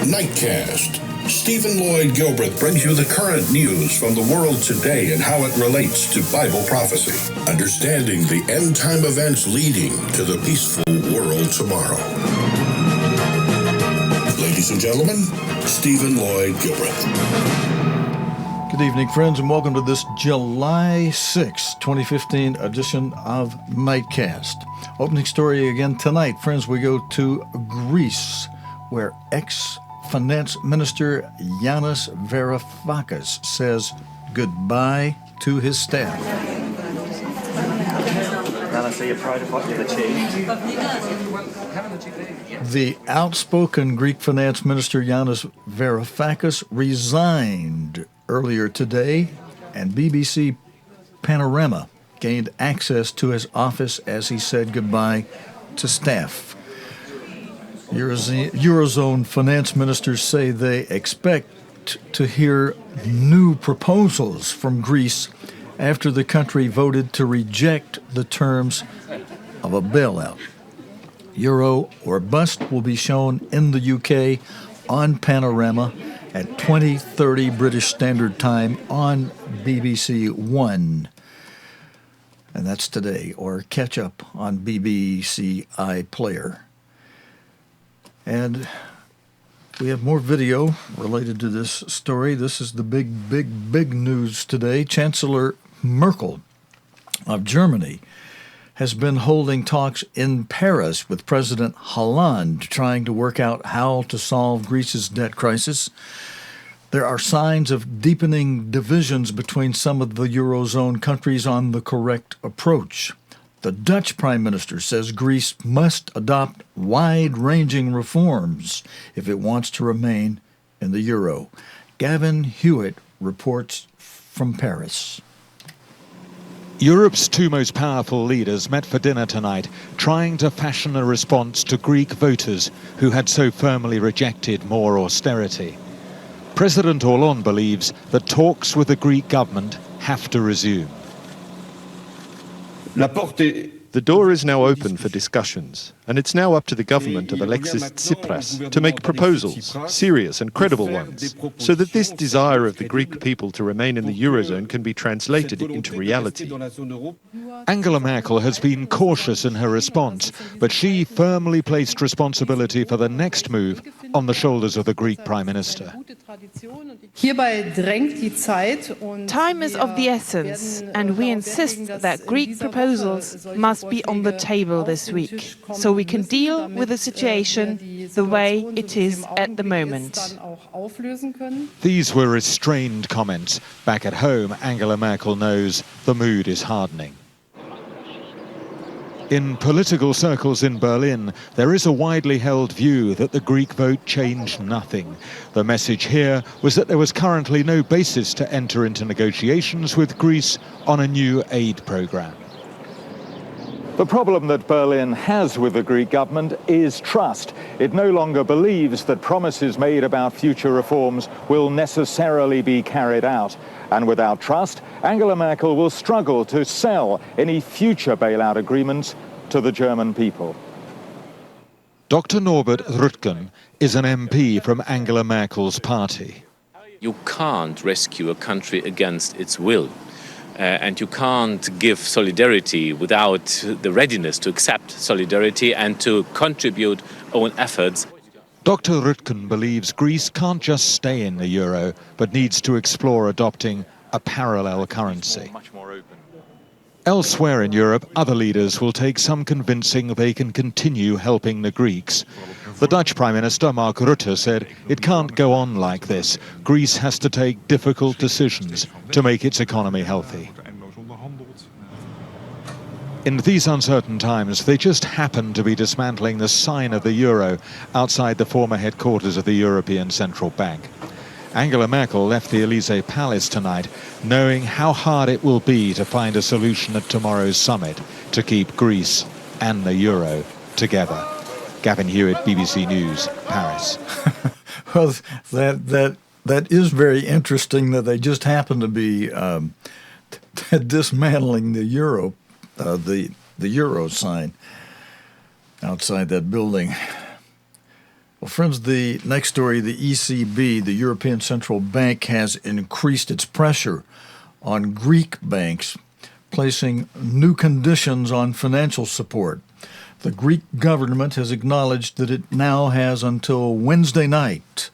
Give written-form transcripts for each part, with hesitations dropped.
Nightcast. Stephen Lloyd Gilbreth brings you the current news from the world today and how it relates to Bible prophecy. Understanding the end-time events leading to the peaceful world tomorrow. Ladies and gentlemen, Stephen Lloyd Gilbreth. Good evening, friends, and welcome to this July 6, 2015 edition of Nightcast. Opening story again tonight, friends, we go to Greece, where ex-finance minister Yanis Varoufakis says goodbye to his staff. Yanis, are you proud of what you've achieved? The outspoken Greek finance minister Yanis Varoufakis resigned earlier today, and BBC Panorama gained access to his office as he said goodbye to staff. Eurozone finance ministers say they expect to hear new proposals from Greece after the country voted to reject the terms of a bailout. Euro or Bust will be shown in the UK on Panorama at 20:30 British Standard Time on BBC One. And that's today, or catch up on BBC iPlayer. And we have more video related to this story. This is the big news today. Chancellor Merkel of Germany has been holding talks in Paris with President Hollande, trying to work out how to solve Greece's debt crisis. There are signs of deepening divisions between some of the Eurozone countries on the correct approach. The Dutch Prime Minister says Greece must adopt wide-ranging reforms if it wants to remain in the Euro. Gavin Hewitt reports from Paris. Europe's two most powerful leaders met for dinner tonight, trying to fashion a response to Greek voters who had so firmly rejected more austerity. President Hollande believes that talks with the Greek government have to resume. The door is now open for discussions, and it's now up to the government of Alexis Tsipras to make proposals, serious and credible ones, so that this desire of the Greek people to remain in the Eurozone can be translated into reality. Angela Merkel has been cautious in her response, but she firmly placed responsibility for the next move on the shoulders of the Greek Prime Minister. Time is of the essence, and we insist that Greek proposals must be on the table this week, so we can deal with the situation the way it is at the moment. These were restrained comments. Back at home, Angela Merkel knows the mood is hardening. In political circles in Berlin, there is a widely held view that the Greek vote changed nothing. The message here was that there was currently no basis to enter into negotiations with Greece on a new aid programme. The problem that Berlin has with the Greek government is trust. It no longer believes that promises made about future reforms will necessarily be carried out. And without trust, Angela Merkel will struggle to sell any future bailout agreements to the German people. Dr. Norbert Rüttgen is an MP from Angela Merkel's party. You can't rescue a country against its will. And you can't give solidarity without the readiness to accept solidarity and to contribute own efforts. Dr. Rüttgen believes Greece can't just stay in the euro, but needs to explore adopting a parallel currency. Elsewhere in Europe, other leaders will take some convincing they can continue helping the Greeks. The Dutch Prime Minister, Mark Rutte, said it can't go on like this. Greece has to take difficult decisions to make its economy healthy. In these uncertain times, they just happen to be dismantling the sign of the euro outside the former headquarters of the European Central Bank. Angela Merkel left the Elysee Palace tonight, knowing how hard it will be to find a solution at tomorrow's summit to keep Greece and the euro together. Gavin Hewitt, BBC News, Paris. Well, that is very interesting that they just happen to be dismantling the euro, the euro sign outside that building. Well, friends, the next story, the ECB, the European Central Bank, has increased its pressure on Greek banks, placing new conditions on financial support. The Greek government has acknowledged that it now has until Wednesday night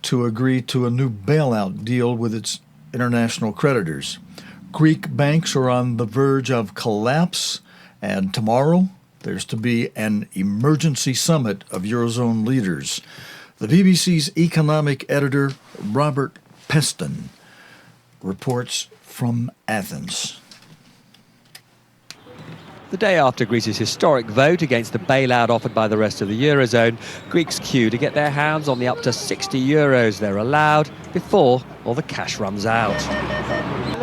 to agree to a new bailout deal with its international creditors. Greek banks are on the verge of collapse, and tomorrow there's to be an emergency summit of Eurozone leaders. The BBC's economic editor, Robert Peston, reports from Athens. The day after Greece's historic vote against the bailout offered by the rest of the Eurozone, Greeks queue to get their hands on the up to €60 they're allowed before all the cash runs out.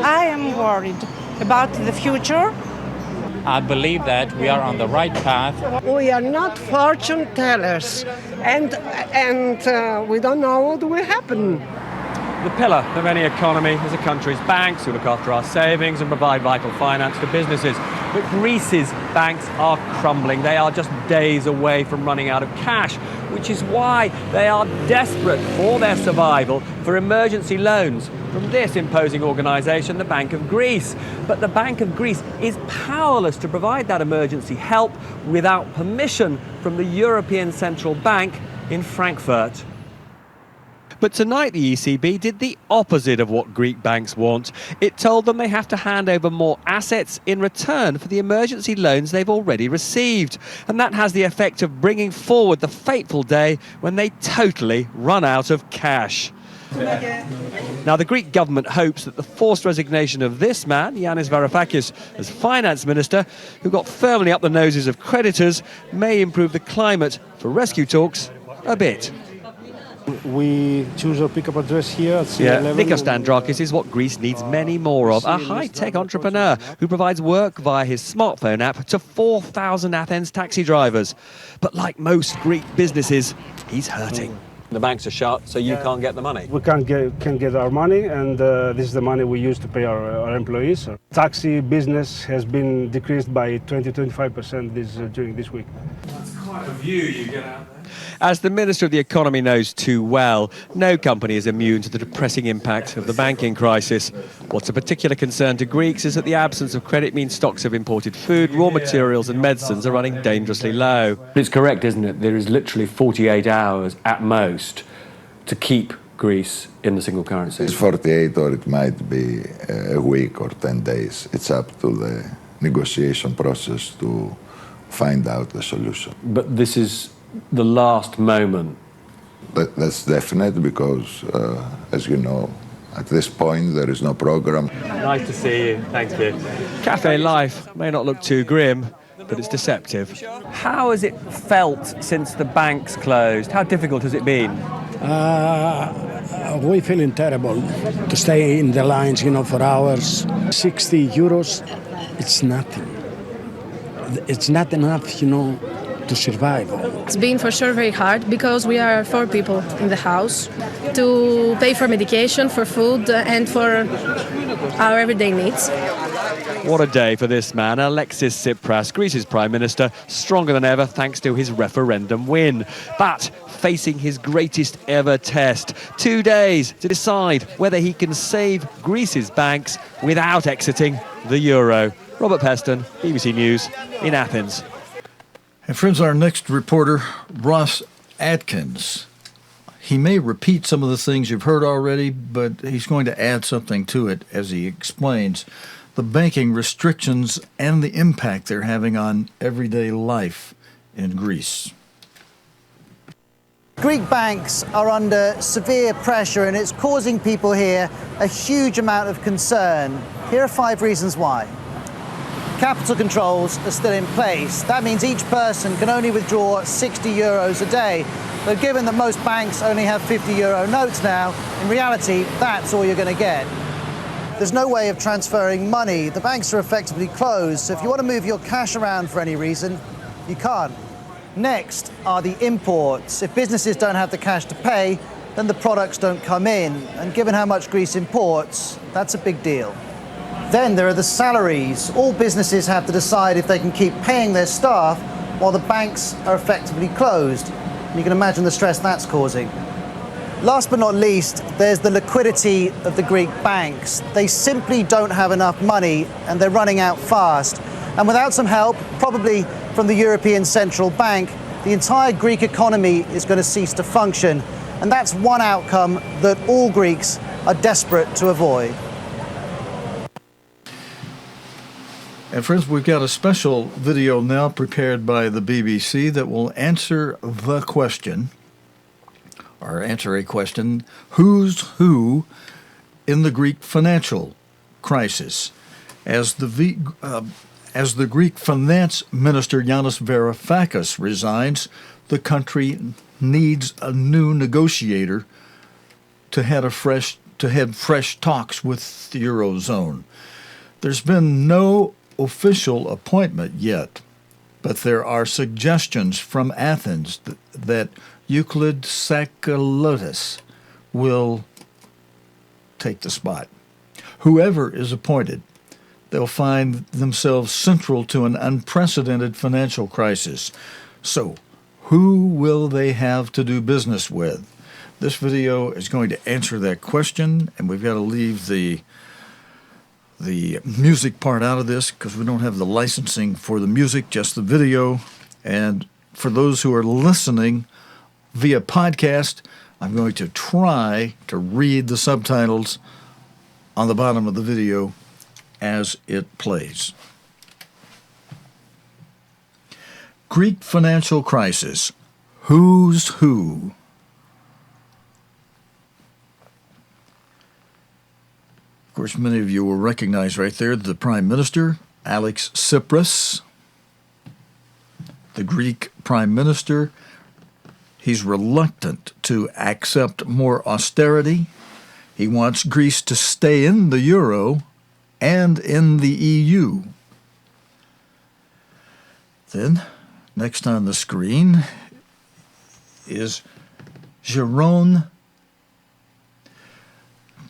I am worried about the future. I believe that we are on the right path. We are not fortune tellers, and we don't know what will happen. The pillar of any economy is a country's banks, who look after our savings and provide vital finance to businesses. But Greece's banks are crumbling. They are just days away from running out of cash, which is why they are desperate for their survival for emergency loans from this imposing organisation, the Bank of Greece. But the Bank of Greece is powerless to provide that emergency help without permission from the European Central Bank in Frankfurt. But tonight the ECB did the opposite of what Greek banks want. It told them they have to hand over more assets in return for the emergency loans they've already received. And that has the effect of bringing forward the fateful day when they totally run out of cash. Now, the Greek government hopes that the forced resignation of this man, Yanis Varoufakis, as finance minister, who got firmly up the noses of creditors, may improve the climate for rescue talks a bit. We choose our pickup address here at C11. Nikos Dandrakis is what Greece needs many more of, a high-tech entrepreneur who provides work via his smartphone app to 4,000 Athens taxi drivers. But like most Greek businesses, he's hurting. The banks are shut, so you can't get the money. We can't get our money, and this is the money we use to pay our employees. Taxi business has been decreased by 20-25% during this week. That's quite a view you get out there. As the Minister of the Economy knows too well, no company is immune to the depressing impact of the banking crisis. What's a particular concern to Greeks is that the absence of credit means stocks of imported food, raw materials and medicines are running dangerously low. It's correct, isn't it? There is literally 48 hours at most to keep Greece in the single currency. It's 48, or it might be a week or 10 days. It's up to the negotiation process to find out the solution. But this is the last moment. That's definite, because, as you know, at this point there is no program. Nice to see you, thank you. Cafe life may not look too grim, but it's deceptive. How has it felt since the banks closed? How difficult has it been? We're feeling terrible to stay in the lines, for hours. €60, it's nothing. It's not enough, to survive. It's been for sure very hard, because we are 4 people in the house to pay for medication, for food, and for our everyday needs. What a day for this man, Alexis Tsipras, Greece's Prime Minister, stronger than ever thanks to his referendum win. But facing his greatest ever test, 2 days to decide whether he can save Greece's banks without exiting the euro. Robert Peston, BBC News in Athens. And friends, our next reporter, Ross Atkins, he may repeat some of the things you've heard already, but he's going to add something to it as he explains the banking restrictions and the impact they're having on everyday life in Greece. Greek banks are under severe pressure, and it's causing people here a huge amount of concern. Here are 5 reasons why. Capital controls are still in place. That means each person can only withdraw €60 a day. But given that most banks only have €50 notes now, in reality, that's all you're going to get. There's no way of transferring money. The banks are effectively closed, so if you want to move your cash around for any reason, you can't. Next are the imports. If businesses don't have the cash to pay, then the products don't come in. And given how much Greece imports, that's a big deal. Then there are the salaries. All businesses have to decide if they can keep paying their staff while the banks are effectively closed. You can imagine the stress that's causing. Last but not least, there's the liquidity of the Greek banks. They simply don't have enough money and they're running out fast. And without some help, probably from the European Central Bank, the entire Greek economy is going to cease to function. And that's one outcome that all Greeks are desperate to avoid. And friends, we've got a special video now prepared by the BBC that will answer the question, or answer a question, who's who in the Greek financial crisis? As the Greek finance minister Yanis Varoufakis resigns, the country needs a new negotiator to head fresh talks with the Eurozone. There's been no official appointment yet, but there are suggestions from Athens that Euclid Sakalotis will take the spot. Whoever is appointed, they'll find themselves central to an unprecedented financial crisis. So, who will they have to do business with? This video is going to answer that question, and we've got to leave the music part out of this because we don't have the licensing for the music, just the video. And for those who are listening via podcast, I'm going to try to read the subtitles on the bottom of the video as it plays. Greek financial crisis. Who's who? Of course, many of you will recognize right there the Prime Minister, Alex Tsipras, the Greek Prime Minister. He's reluctant to accept more austerity. He wants Greece to stay in the euro and in the EU. Then, next on the screen is Jeroen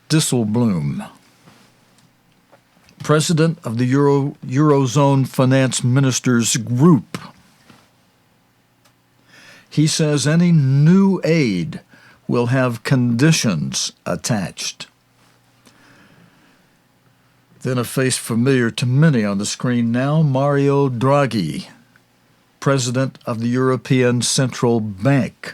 Dijsselbloem, President of the Eurozone Finance Ministers Group. He says any new aid will have conditions attached. Then a face familiar to many on the screen now, Mario Draghi, President of the European Central Bank.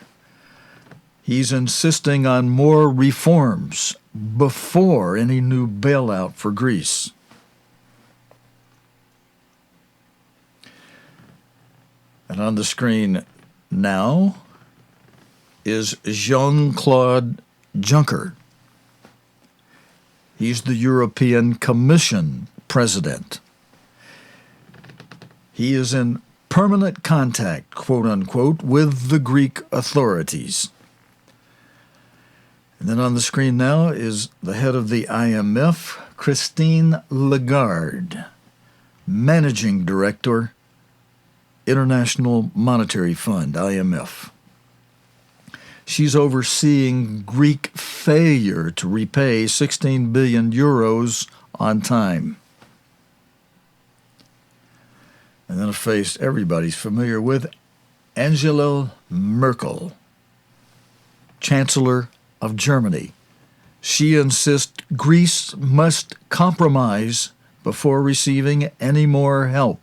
He's insisting on more reforms before any new bailout for Greece. And on the screen now is Jean-Claude Juncker. He's the European Commission President. He is in permanent contact, quote unquote, with the Greek authorities. And then on the screen now is the head of the IMF, Christine Lagarde, Managing Director, International Monetary Fund, IMF. She's overseeing Greek failure to repay 16 billion euros on time. And then a face everybody's familiar with, Angela Merkel, Chancellor of Germany. She insists Greece must compromise before receiving any more help.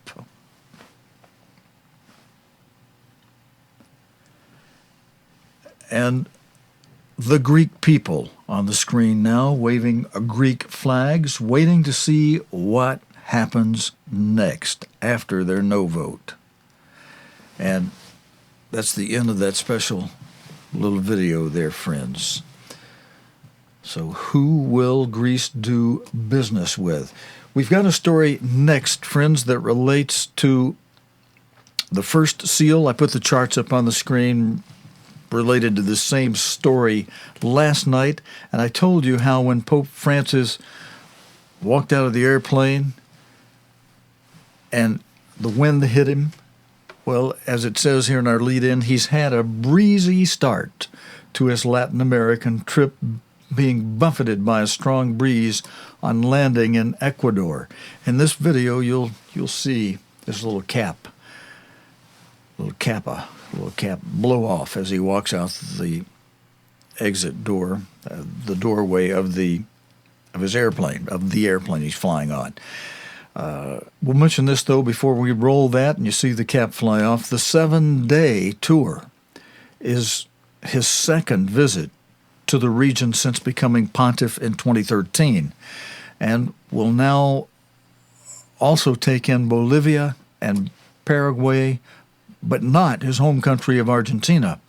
And the Greek people on the screen now, waving Greek flags, waiting to see what happens next after their no vote. And that's the end of that special little video there, friends. So who will Greece do business with? We've got a story next, friends, that relates to the first seal. I put the charts up on the screen related to the same story last night, and I told you how when Pope Francis walked out of the airplane and the wind hit him, well, as it says here in our lead-in, he's had a breezy start to his Latin American trip, being buffeted by a strong breeze on landing in Ecuador. In this video, you'll see this little kappa little cap blow off as he walks out the exit door, the doorway of the airplane he's flying on. We'll mention this, though, before we roll that and you see the cap fly off. The 7-day tour is his second visit to the region since becoming pontiff in 2013, and will now also take in Bolivia and Paraguay, but not his home country of Argentina.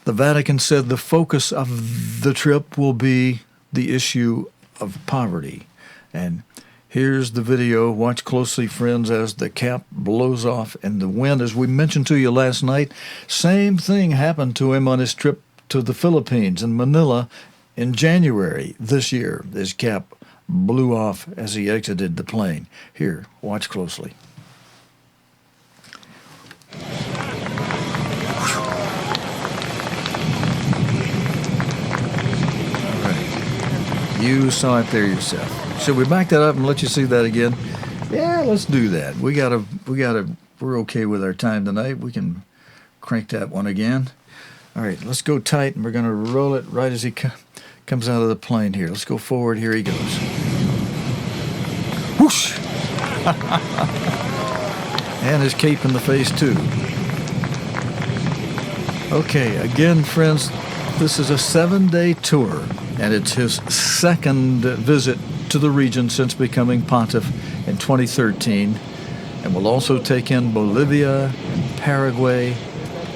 The Vatican said the focus of the trip will be the issue of poverty. And here's the video. Watch closely, friends, as the cap blows off in the wind. As we mentioned to you last night, same thing happened to him on his trip to the Philippines in Manila in January this year. His cap blew off as he exited the plane. Here, watch closely. All right. You saw it there yourself. Should we back that up and let you see that again? Yeah, let's do that. We're okay with our time tonight. We can crank that one again. All right, let's go tight, and we're going to roll it right as he comes out of the plane here. Let's go forward. Here he goes. Whoosh! And his cape in the face, too. Okay, again, friends, this is a 7-day tour, and it's his second visit to the region since becoming pontiff in 2013, and will also take in Bolivia and Paraguay,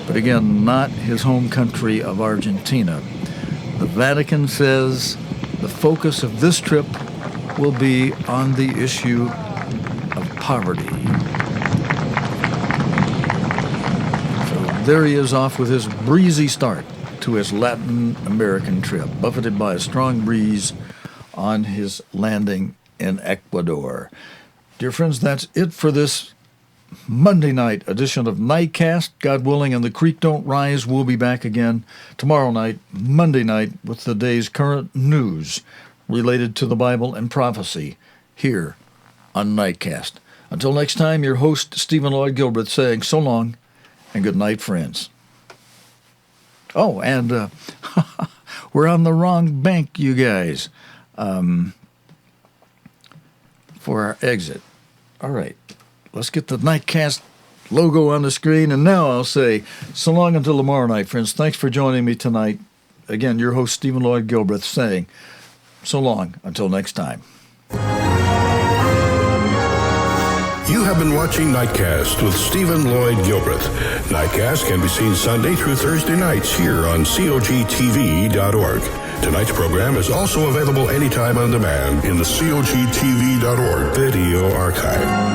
but again, not his home country of Argentina. The Vatican says the focus of this trip will be on the issue of poverty. So there he is, off with his breezy start to his Latin American trip, buffeted by a strong breeze on his landing in Ecuador. Dear friends, that's it for this Monday night edition of Nightcast. God willing, and the creek don't rise, we'll be back again tomorrow night, Monday night, with the day's current news related to the Bible and prophecy here on Nightcast. Until next time, your host, Stephen Lloyd Gilbreth, saying so long and good night, friends. Oh, and we're on the wrong bank, you guys, for our exit. All right. Let's get the Nightcast logo on the screen. And now I'll say so long until tomorrow night, friends. Thanks for joining me tonight. Again, your host, Stephen Lloyd Gilbreth, saying so long until next time. You have been watching Nightcast with Stephen Lloyd Gilbreth. Nightcast can be seen Sunday through Thursday nights here on COGTV.org. Tonight's program is also available anytime on demand in the COGTV.org video archive.